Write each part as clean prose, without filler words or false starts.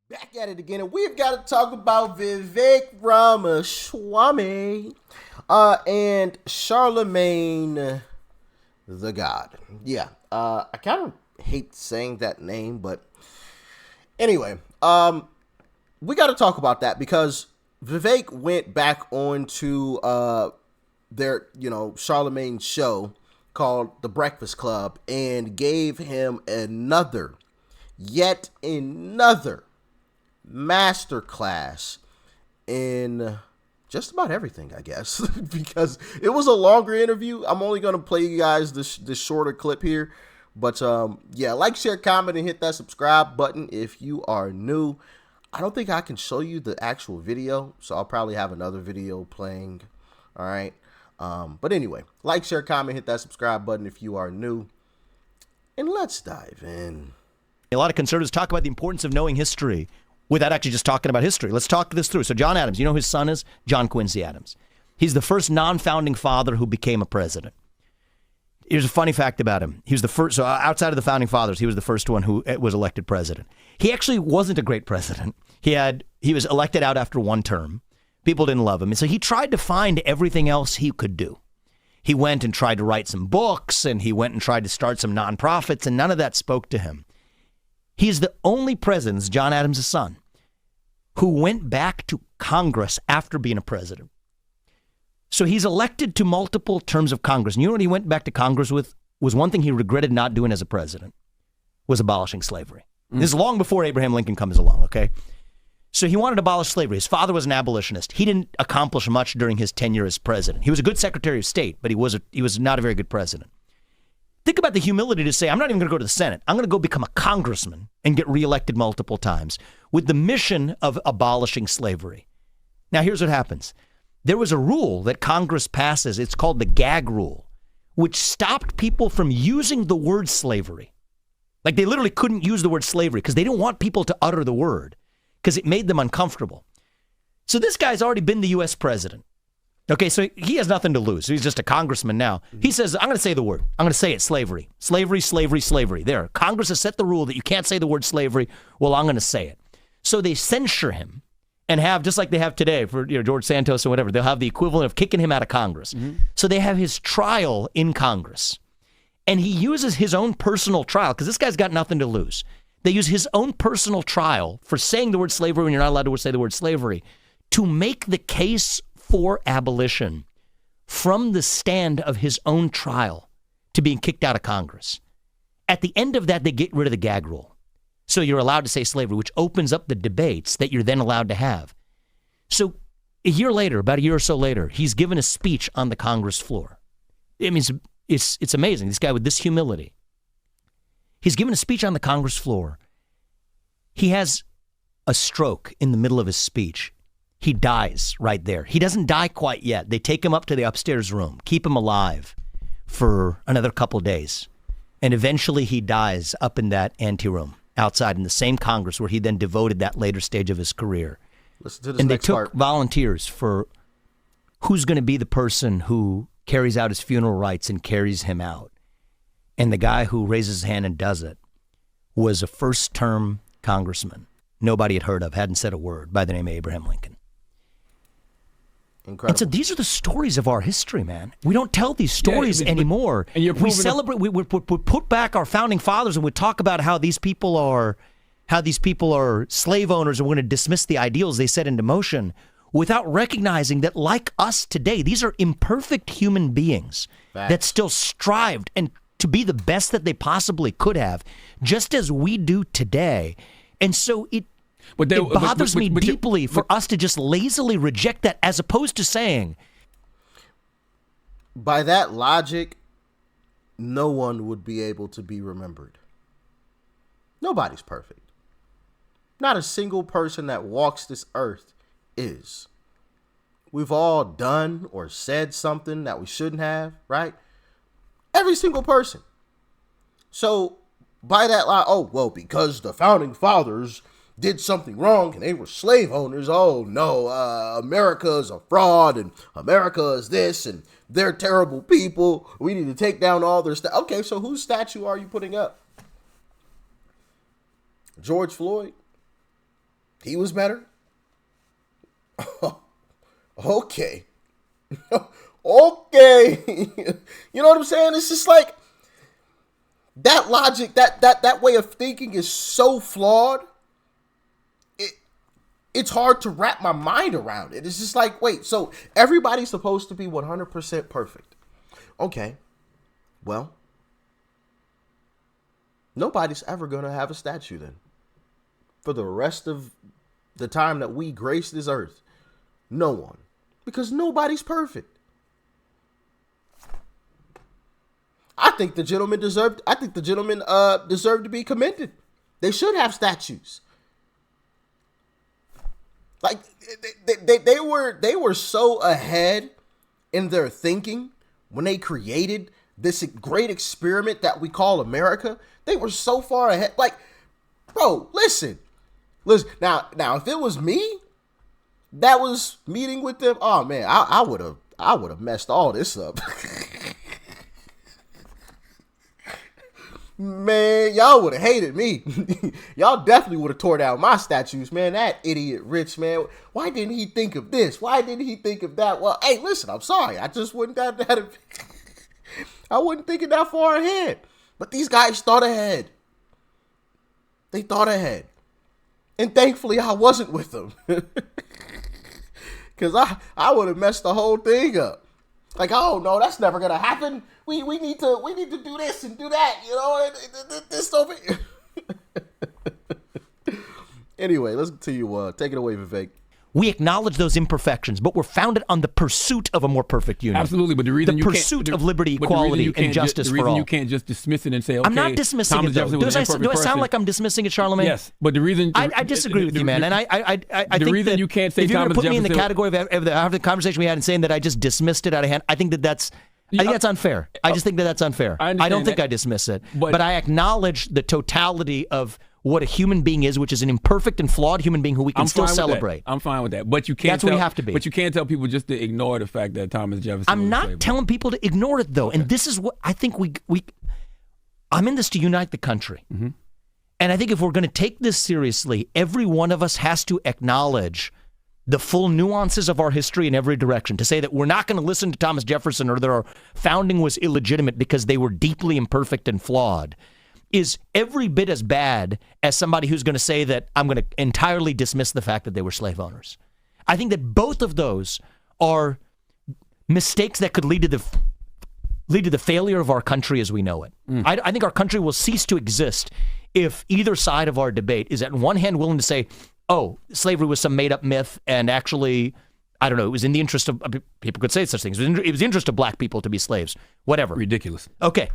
Back at it again, and we've got to talk about Vivek Ramaswamy and Charlamagne the God. Yeah, I kind of hate saying that name, but anyway, we got to talk about that because Vivek went back onto their, Charlamagne's show called The Breakfast Club and gave him yet another masterclass in just about everything, I guess, because it was a longer interview. I'm only going to play you guys this shorter clip here, but yeah, like, share, comment, and hit that subscribe button if you are new. I don't think I can show you the actual video, so I'll probably have another video playing. All right, but anyway, like, share, comment, hit that subscribe button if you are new, and let's dive in. A lot of conservatives talk about the importance of knowing history without actually just talking about history. Let's talk this through. So John Adams, you know who his son is? John Quincy Adams. He's the first non-founding father who became a president. Here's a funny fact about him. He was the first, so outside of the founding fathers, he was the first one who was elected president. He actually wasn't a great president. He was elected out after one term. People didn't love him. And so he tried to find everything else he could do. He went and tried to write some books, and he went and tried to start some nonprofits, and none of that spoke to him. He's the only president, John Adams' son, who went back to Congress after being a president. So he's elected to multiple terms of Congress. And you know what he went back to Congress with? Was one thing he regretted not doing as a president, was abolishing slavery. This is long before Abraham Lincoln comes along, okay? So he wanted to abolish slavery. His father was an abolitionist. He didn't accomplish much during his tenure as president. He was a good Secretary of State, but he was not a very good president. Think about the humility to say, I'm not even going to go to the Senate. I'm going to go become a congressman and get reelected multiple times with the mission of abolishing slavery. Now, here's what happens. There was a rule that Congress passes. It's called the gag rule, which stopped people from using the word slavery. Like, they literally couldn't use the word slavery because they didn't want people to utter the word because it made them uncomfortable. So this guy's already been the U.S. president. Okay, so he has nothing to lose. He's just a congressman now. He says, I'm going to say the word. I'm going to say it, slavery. Slavery, slavery, slavery. There, Congress has set the rule that you can't say the word slavery. Well, I'm going to say it. So they censure him and have, just like they have today for George Santos or whatever, they'll have the equivalent of kicking him out of Congress. So they have his trial in Congress. And he uses his own personal trial, because this guy's got nothing to lose. They use his own personal trial for saying the word slavery when you're not allowed to say the word slavery to make the case for abolition from the stand of his own trial to being kicked out of Congress. At the end of that, they get rid of the gag rule. So you're allowed to say slavery, which opens up the debates that you're then allowed to have. So a year later, about a year or so later, he's given a speech on the Congress floor. I mean, it's amazing. This guy with this humility. He's given a speech on the Congress floor. He has a stroke in the middle of his speech. He dies right there. He doesn't die quite yet. They take him up to the upstairs room, keep him alive for another couple days. And eventually he dies up in that anteroom outside in the same Congress where he then devoted that later stage of his career. Listen to this and they next took part. Volunteers for who's going to be the person who carries out his funeral rites and carries him out. And the guy who raises his hand and does it was a first-term congressman nobody had heard of, hadn't said a word, by the name of Abraham Lincoln. Incredible. And so these are the stories of our history, man. We don't tell these stories anymore. And we celebrate. We put back our founding fathers, and we talk about how these people are slave owners, and we're going to dismiss the ideals they set into motion, without recognizing that, like us today, these are imperfect human beings that still strived and to be the best that they possibly could have, just as we do today. And so it bothers me deeply for us to just lazily reject that, as opposed to saying, by that logic, no one would be able to be remembered. Nobody's perfect. Not a single person that walks this earth is. We've all done or said something that we shouldn't have, right? Every single person. So by that lie, because the founding fathers did something wrong and they were slave owners, America is a fraud and America is this and they're terrible people. We need to take down all their stuff. Okay, so whose statue are you putting up? George Floyd? He was better? Okay. Okay. You know what I'm saying? It's just like that logic, that way of thinking is so flawed. It's hard to wrap my mind around it. It's just like, wait, so everybody's supposed to be 100% perfect. Okay. Well, nobody's ever going to have a statue then. For the rest of the time that we grace this earth. No one. Because nobody's perfect. I think the gentleman deserved to be commended. They should have statues. Like they were so ahead in their thinking when they created this great experiment that we call America. They were so far ahead. Like, bro, listen. Now, if it was me that was meeting with them, oh man, I would have messed all this up. Man, y'all would have hated me. Y'all definitely would have tore down my statues, man. That idiot Rich, man. Why didn't he think of this? Why didn't he think of that? Well, hey, listen, I'm sorry. I just wouldn't I wasn't thinking that far ahead. But these guys thought ahead. They thought ahead. And thankfully, I wasn't with them. Because I would have messed the whole thing up. Like, oh no, that's never gonna happen. We need to do this and do that, you know. This over. Anyway, let's continue. Take it away, Vivek. We acknowledge those imperfections, but we're founded on the pursuit of a more perfect union. Absolutely, but the reason the you pursuit can't, of liberty, equality, and justice for all. You can't just dismiss it and say, okay, I'm not dismissing Thomas it, though. Jefferson was an imperfect Do I sound person. like I'm dismissing it, Charlamagne? Yes, but the reason I disagree with you, man. And I the think reason that you can't say if you're going to Thomas put me in the Jefferson- category of the conversation we had and saying that I just dismissed it out of hand, I think that's unfair. I just think that's unfair. I don't think that. I dismiss it, But but I acknowledge the totality of what a human being is, which is an imperfect and flawed human being who we can still celebrate. I'm fine with that. But you can't. That's what we have to be. But you can't tell people just to ignore the fact that Thomas Jefferson. I'm was a not slave telling people to ignore it, though. Okay. And this is what I think we I'm in this to unite the country. Mm-hmm. And I think if we're going to take this seriously, every one of us has to acknowledge the full nuances of our history in every direction. To say that we're not going to listen to Thomas Jefferson or that our founding was illegitimate because they were deeply imperfect and flawed is every bit as bad as somebody who's going to say that I'm going to entirely dismiss the fact that they were slave owners. I think that both of those are mistakes that could lead to the failure of our country as we know it. I think our country will cease to exist if either side of our debate is on one hand willing to say, oh, slavery was some made-up myth, and actually, I don't know, it was in the interest of, people could say such things, it was the interest of black people to be slaves, whatever. Ridiculous. Okay.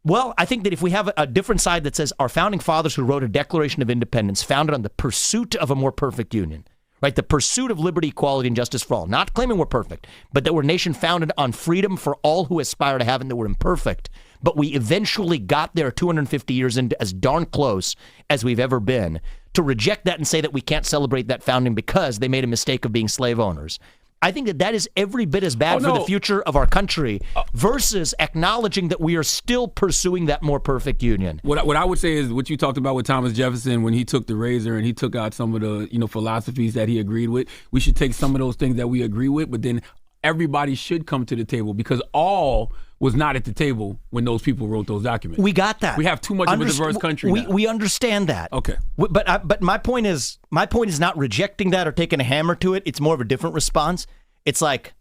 Well, I think that if we have a different side that says our founding fathers who wrote a Declaration of Independence founded on the pursuit of a more perfect union, right? The pursuit of liberty, equality, and justice for all. Not claiming we're perfect, but that we're a nation founded on freedom for all who aspire to have it, and that we're imperfect. But we eventually got there 250 years into as darn close as we've ever been. To reject that and say that we can't celebrate that founding because they made a mistake of being slave owners. I think that is every bit as bad for the future of our country versus acknowledging that we are still pursuing that more perfect union. What I would say is what you talked about with Thomas Jefferson when he took the razor and he took out some of the philosophies that he agreed with. We should take some of those things that we agree with, but then everybody should come to the table because all was not at the table when those people wrote those documents. We got that. We have too much of a diverse country now. We understand that. Okay. But my point is not rejecting that or taking a hammer to it. It's more of a different response. It's like,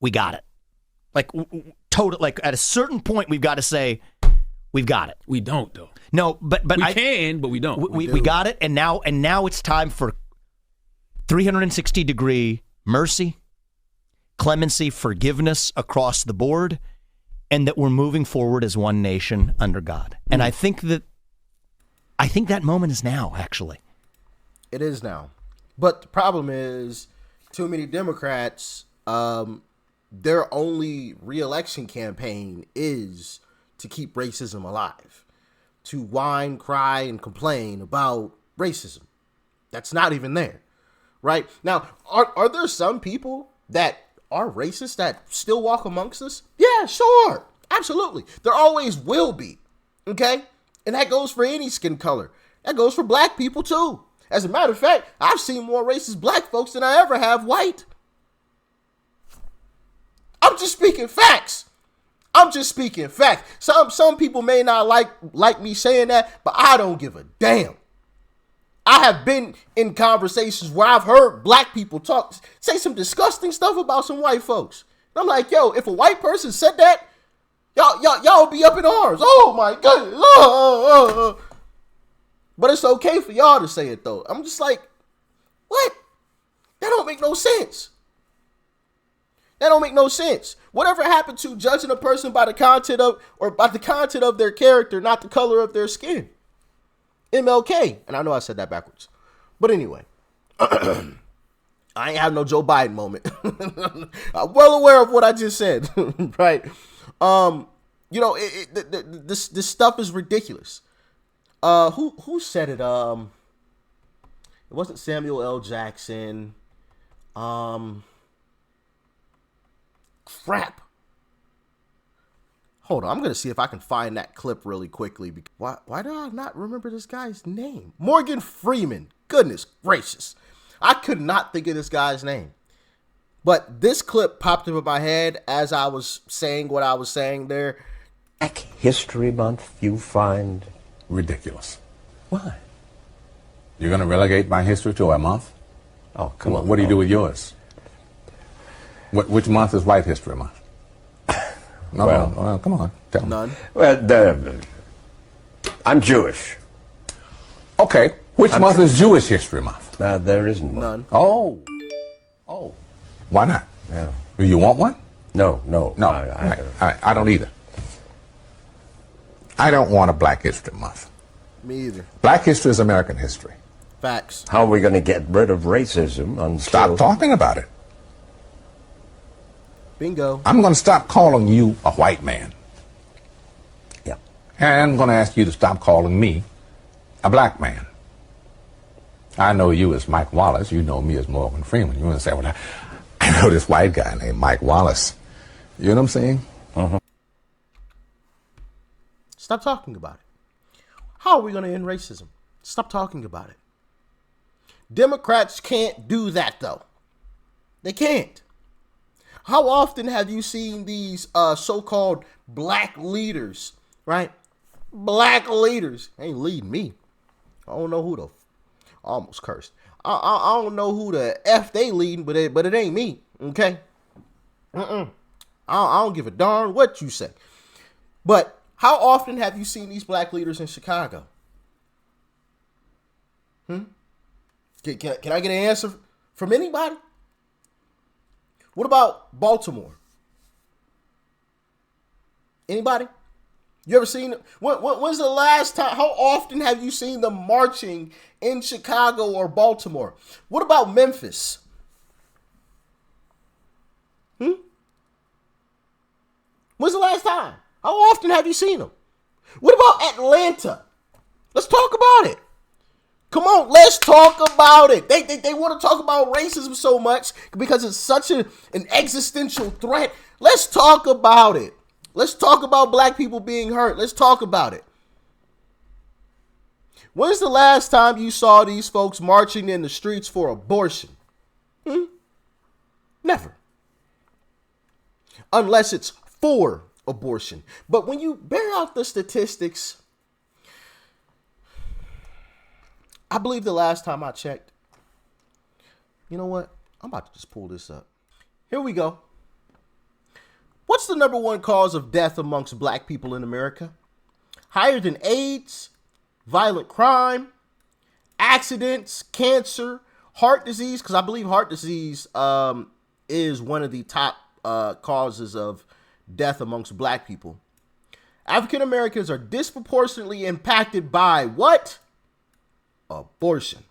we got it. Like, like at a certain point, we've got to say, we've got it. We don't, though. No, but we can, but we don't. We got it, and now it's time for 360-degree mercy, clemency, forgiveness across the board, and that we're moving forward as one nation under God. And I think that moment is now, actually. It is now. But the problem is too many Democrats, their only re-election campaign is to keep racism alive, to whine, cry, and complain about racism. That's not even there, right? Now, are there some people that are racist that still walk amongst us? Yeah, sure. Absolutely. There always will be. Okay? And that goes for any skin color. That goes for black people too. As a matter of fact, I've seen more racist black folks than I ever have white. I'm just speaking facts. Some people may not like me saying that, but I don't give a damn. I have been in conversations where I've heard black people say some disgusting stuff about some white folks. And I'm like, yo, if a white person said that, y'all be up in arms. Oh my God. But it's okay for y'all to say it though. I'm just like, what? That don't make no sense. Whatever happened to judging a person by the content of their character, not the color of their skin? MLK. And I know I said that backwards. But anyway, I ain't have no Joe Biden moment. I'm well aware of what I just said, right? This stuff is ridiculous. Who said it? It wasn't Samuel L. Jackson. Crap. Hold on, I'm going to see if I can find that clip really quickly. Why do I not remember this guy's name? Morgan Freeman. Goodness gracious. I could not think of this guy's name. But this clip popped up in my head as I was saying what I was saying there. Black History Month you find ridiculous. Why? You're going to relegate my history to a month? Oh, come on. What do you do with yours? Which month is White History Month? No, come on. Tell me. None. Well, I'm Jewish. Okay. Which month is Jewish History Month? There isn't one. None. Oh. Why not? Yeah. Do you want one? No. I don't either. I don't want a Black History Month. Me either. Black history is American history. Facts. How are we going to get rid of racism? Stop talking about it. Bingo. I'm going to stop calling you a white man. Yeah. And I'm going to ask you to stop calling me a black man. I know you as Mike Wallace. You know me as Morgan Freeman. You're going to say, well, I know this white guy named Mike Wallace. You know what I'm saying? Uh-huh. Stop talking about it. How are we going to end racism? Stop talking about it. Democrats can't do that, though. They can't. How often have you seen these so-called black leaders, right? Black leaders. Ain't leading me. I don't know who the... Almost cursed. I don't know who the F they leading, but it ain't me, okay? I don't give a darn what you say. But how often have you seen these black leaders in Chicago? Can I get an answer from anybody? What about Baltimore? Anybody? You ever seen it? When's the last time? How often have you seen them marching in Chicago or Baltimore? What about Memphis? When's the last time? How often have you seen them? What about Atlanta? Let's talk about it. Come on, let's talk about it. They want to talk about racism so much because it's such an existential threat. Let's talk about it. Let's talk about black people being hurt. Let's talk about it. When's the last time you saw these folks marching in the streets for abortion? Never. Unless it's for abortion. But when you bear out the statistics, I believe the last time I checked, you know what? I'm about to just pull this up. Here we go. What's the number one cause of death amongst black people in America? Higher than AIDS, violent crime, accidents, cancer, heart disease, because I believe heart disease is one of the top causes of death amongst black people. African Americans are disproportionately impacted by what? Abortion.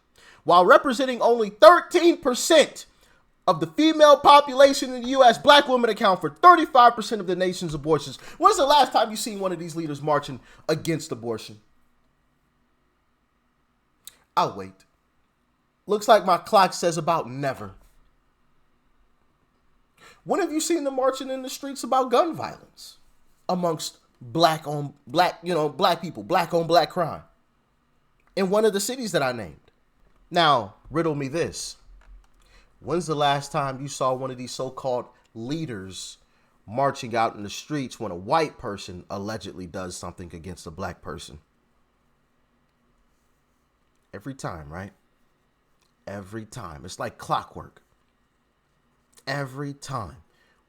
While representing only 13% of the female population in the U.S., black women account for 35% of the nation's abortions. When's the last time you seen one of these leaders marching against abortion? I'll wait. Looks like my clock says about never. When have you seen them marching in the streets about gun violence amongst black people, black on black crime in one of the cities that I named? Now, riddle me this. When's the last time you saw one of these so-called leaders marching out in the streets when a white person allegedly does something against a black person? Every time, right? Every time. It's like clockwork. Every time.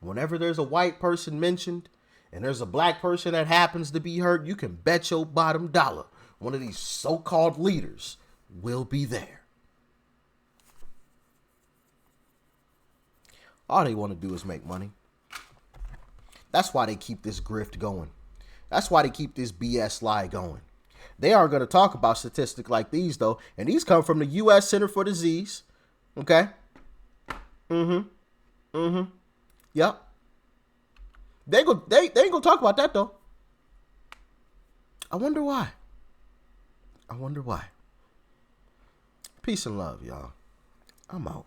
Whenever there's a white person mentioned and there's a black person that happens to be hurt, you can bet your bottom dollar one of these so-called leaders will be there. All they want to do is make money. That's why they keep this grift going. That's why they keep this BS lie going. They aren't going to talk about statistics like these, though. And these come from the U.S. Center for Disease. Okay? Yep. They ain't gonna talk about that, though. I wonder why. Peace and love, y'all. I'm out.